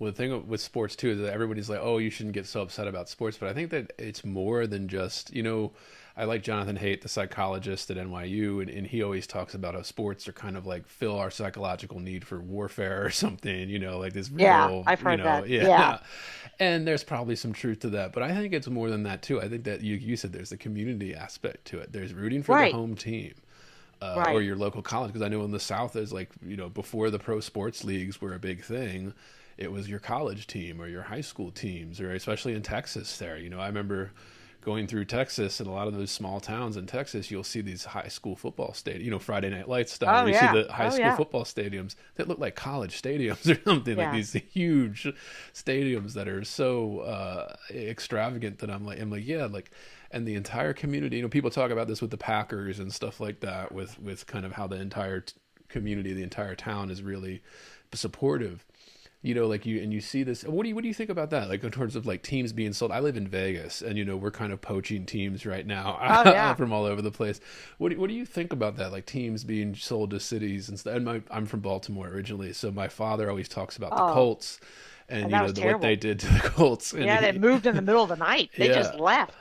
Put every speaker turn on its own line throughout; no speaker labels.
Well, the thing with sports too is that everybody's like, "Oh, you shouldn't get so upset about sports," but I think that it's more than just, I like Jonathan Haidt, the psychologist at NYU, and he always talks about how sports are kind of like fill our psychological need for warfare or something, like this
Yeah,
real,
I've heard that. Yeah.
yeah. And there's probably some truth to that, but I think it's more than that too. I think that you said there's the community aspect to it. There's rooting for the
Right.
home team. Or
Right.
your local college, because I know in the South there's like, before the pro sports leagues were a big thing, it was your college team or your high school teams, or especially in Texas there. I remember going through Texas, and a lot of those small towns in Texas, you'll see these high school football stadiums, Friday Night Lights style,
Oh
where you see
yeah.
the high
Oh
school
yeah.
football stadiums that look like college stadiums or something, like
Yeah.
these huge stadiums that are so extravagant that I'm like, yeah, like, and the entire community, people talk about this with the Packers and stuff like that, with kind of how the entire community, the entire town is really supportive. Like you see this. What do you think about that? Like in terms of like teams being sold. I live in Vegas, and we're kind of poaching teams right
Oh
now
yeah.
from all over the place. What do you think about that? Like teams being sold to cities and stuff. And I'm from Baltimore originally, so my father always talks about the
Oh,
Colts, and
and that was
what they
terrible.
did to the Colts, and
Yeah, they moved in the middle of the night. They just
yeah,
left.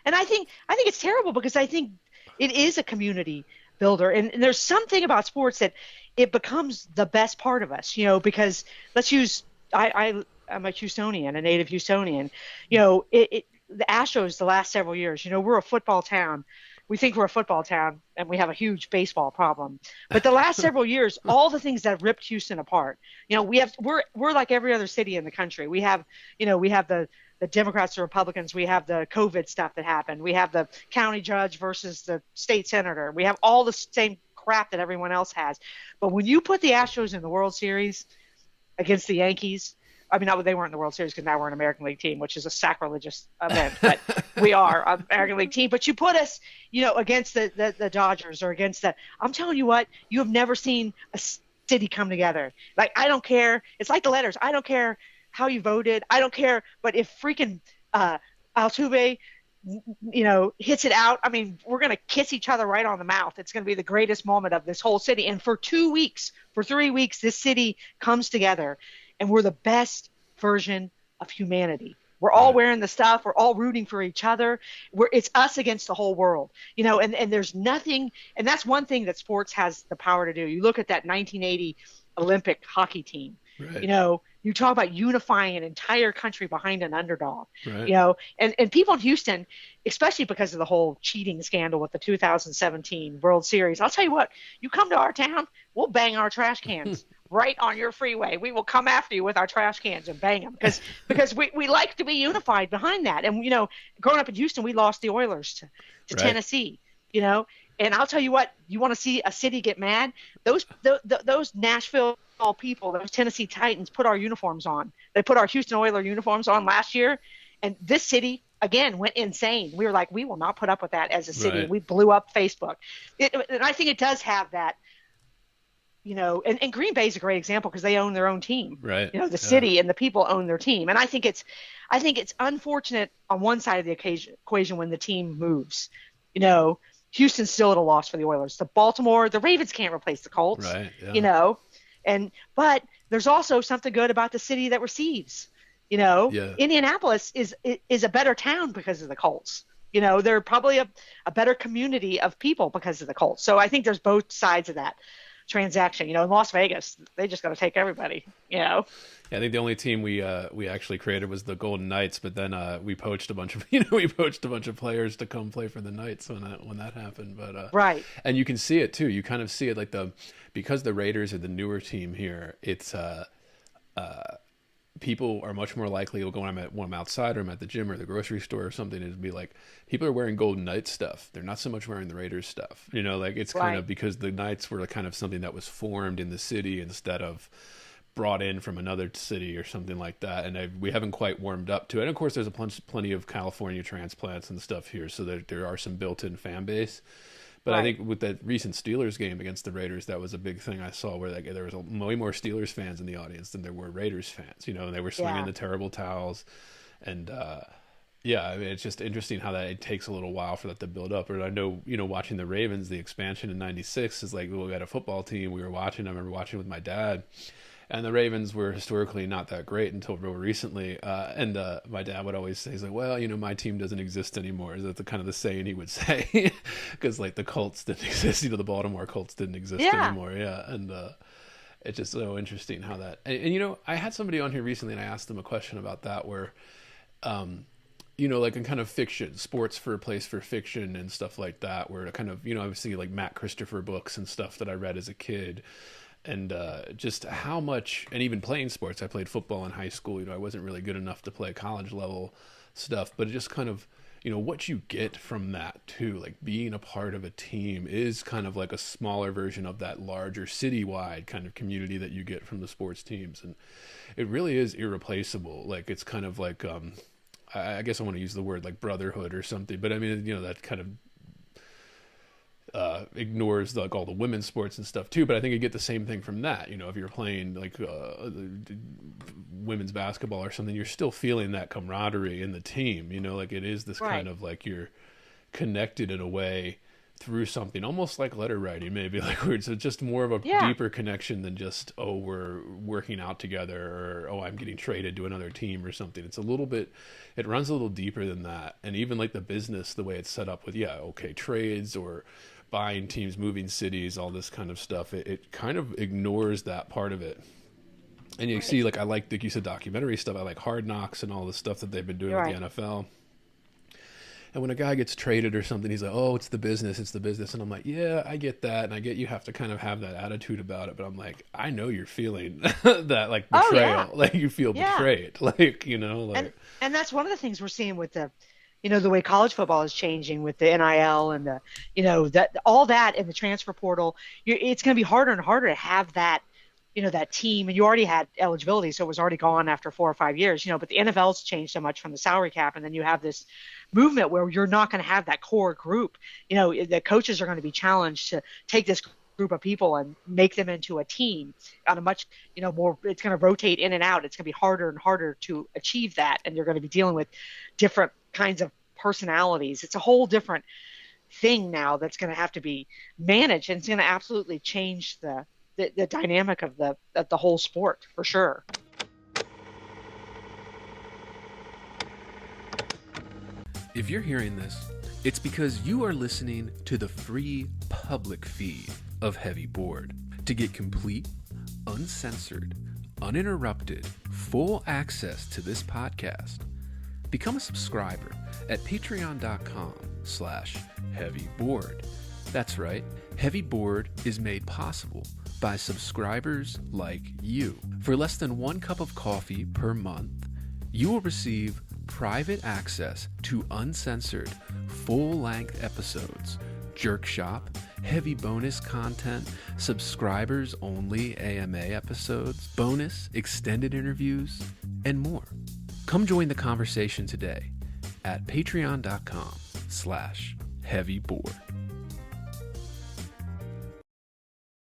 And I think it's terrible because I think it is a community builder. And there's something about sports that it becomes the best part of us, because let's use I'm a Houstonian, a native Houstonian. The Astros the last several years, we're a football town. We think we're a football town and we have a huge baseball problem. But the last several years, all the things that ripped Houston apart, we're like every other city in the country. We have the Democrats, the Republicans. We have the COVID stuff that happened. We have the county judge versus the state senator. We have all the same crap that everyone else has. But when you put the Astros in the World Series against the Yankees, I mean, not they weren't in the World Series because now we're an American League team, which is a sacrilegious event, but we are an American League team. But you put us, against the Dodgers or against the, I'm telling you what, you have never seen a city come together. Like, I don't care. It's like the letters. I don't care how you voted. I don't care. But if freaking Altuve, hits it out, I mean, we're going to kiss each other right on the mouth. It's going to be the greatest moment of this whole city. And for 2 weeks, for 3 weeks, this city comes together and we're the best version of humanity. We're all
right,
wearing the stuff. We're all rooting for each other. It's us against the whole world, and there's nothing. And that's one thing that sports has the power to do. You look at that 1980 Olympic hockey team,
right,
you talk about unifying an entire country behind an underdog,
right.
and people in Houston, especially because of the whole cheating scandal with the 2017 World Series. I'll tell you what, you come to our town, we'll bang our trash cans right on your freeway. We will come after you with our trash cans and bang them because we like to be unified behind that. And, growing up in Houston, we lost the Oilers to
Right.
Tennessee, and I'll tell you what, you want to see a city get mad? Those Nashville people, those Tennessee Titans put our uniforms on. They put our Houston Oilers uniforms on last year, and this city again went insane. We were like, we will not put up with that as a city.
Right.
And we blew up Facebook. And I think it does have that, and Green Bay is a great example because they own their own team.
Right.
The
Yeah.
city and the people own their team. And I think it's unfortunate on one side of the equation when the team moves. Houston's still at a loss for the Oilers. The Ravens can't replace the Colts.
Right. Yeah.
You know, but there's also something good about the city that receives.
Yeah.
Indianapolis is a better town because of the Colts. They're probably a better community of people because of the Colts. So I think there's both sides of that transaction. In Las Vegas, they just got to take everybody.
Yeah, I think the only team we actually created was the Golden Knights, but then we poached a bunch of players to come play for the Knights when that happened. But
Right.
and you can see it too. You kind of see it like because the Raiders are the newer team here. It's people are much more likely to go when I'm outside or I'm at the gym or the grocery store or something, to be like, people are wearing Golden Knights stuff. They're not so much wearing the Raiders stuff. Like it's kind
Right.
of because the Knights were kind of something that was formed in the city instead of brought in from another city or something like that. And we haven't quite warmed up to it. And of course, there's plenty of California transplants and stuff here, so there are some built-in fan base. But I
Right.
think with that recent Steelers game against the Raiders, that was a big thing I saw, where there was way more Steelers fans in the audience than there were Raiders fans. And they were swinging
Yeah.
the terrible towels, and yeah, I mean, it's just interesting how that it takes a little while for that to build up. Or I know, watching the Ravens, the expansion in '96 is like, we got a football team we were watching. I remember watching with my dad, And the Ravens were historically not that great until real recently. And my dad would always say, he's like, well, my team doesn't exist anymore. Is that the kind of the saying he would say? Because like the Colts didn't exist. The Baltimore Colts didn't exist anymore. Yeah. And it's just so interesting how that. And I had somebody on here recently, and I asked them a question about that, where, like in kind of fiction, sports for a place for fiction and stuff like that, where it kind of, obviously like Matt Christopher books and stuff that I read as a kid. And just how much, and even playing sports, I played football in high school. I wasn't really good enough to play college level stuff, but it just kind of, what you get from that too, like being a part of a team is kind of like a smaller version of that larger citywide kind of community that you get from the sports teams. And it really is irreplaceable. Like it's kind of like, I guess I want to use the word like brotherhood or something, but I mean, that kind of ignores like all the women's sports and stuff too, but I think you get the same thing from that. If you're playing like women's basketball or something, you're still feeling that camaraderie in the team. Like it is this kind of like you're connected in a way through something, almost like letter writing, maybe like weird. So just more of a deeper connection than just we're working out together, or I'm getting traded to another team or something. It's a little bit, it runs a little deeper than that. And even like the business, the way it's set up with trades or buying teams, moving cities, all this kind of stuff, it kind of ignores that part of it. And you see, like you said, documentary stuff. I like Hard Knocks and all the stuff that they've been doing with the NFL. And when a guy gets traded or something, he's like, oh, it's the business. And I'm like, yeah, I get that. And I get you have to kind of have that attitude about it. But I'm like, I know you're feeling that like betrayal. Like you feel betrayed. Like, like.
And that's one of the things we're seeing with the way college football is changing with the NIL and the, that all that in the transfer portal. It's going to be harder and harder to have that, that team. And you already had eligibility, so it was already gone after 4 or 5 years. But the NFL's changed so much from the salary cap, and then you have this movement where you're not going to have that core group. The coaches are going to be challenged to take this group of people and make them into a team on a much, more. It's going to rotate in and out. It's going to be harder and harder to achieve that, and you're going to be dealing with different kinds of personalities. It's a whole different thing now that's going to have to be managed, and it's going to absolutely change the dynamic of the whole sport for sure.
If you're hearing this, it's because you are listening to the free public feed of Heavy Board. To get complete, uncensored, uninterrupted, full access to this podcast, become a subscriber at patreon.com/heavyboard. That's right, Heavy Board is made possible by subscribers like you. For less than 1 cup of coffee per month, you will receive private access to uncensored, full-length episodes, Jerk Shop, heavy bonus content, subscribers-only AMA episodes, bonus extended interviews, and more. Come join the conversation today at patreon.com/heavyboard.